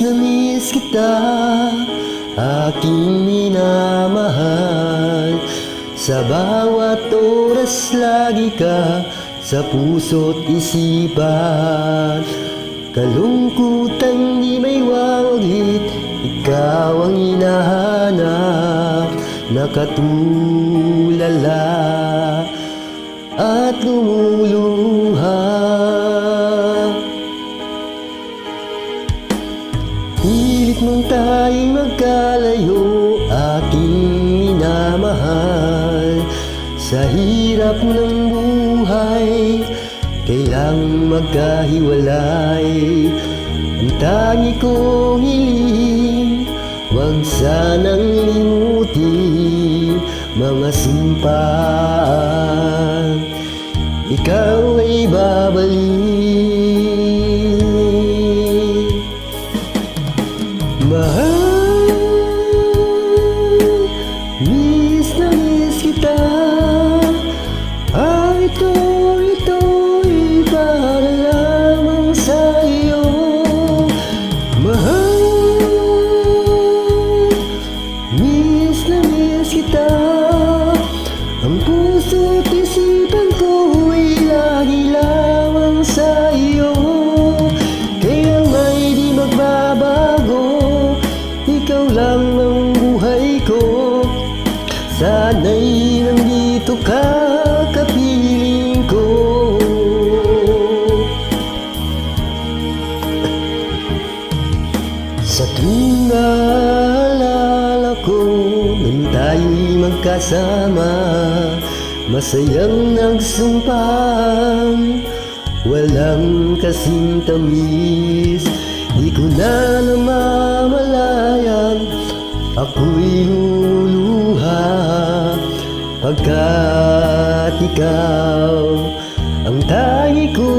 na miss kita, aking minamahal. Sa bawat oras lagi ka sa puso't isipan. Kalungkutan di may wawaglit, ikaw ang hinahanap. Nakatulala at lumuluha. Pilit mong tayong magkalayo, aking minamahal. Sa hirap ng buhay, kailang magkahiwalay. Ang tangi kong hiling, huwag sanang limutin mga sumpaan. Ikaw ay babalik. Mahal, miss na miss kita. Ito'y para lamang sa iyo. Mahal, miss na miss kita. Ang puso't isipan ko ay lagi lamang sa iyo. Kaya may di magbabago, ikaw lang ang buhay ko. Sana'y nandito ka, kapiling ko. Sa tuwing naalala ko nung tayo'y magkasama, masayang nagsumpaan, walang kasing tamis. Di ko na namamalayan, ako'y luluha, pagkat ikaw ang tangi ko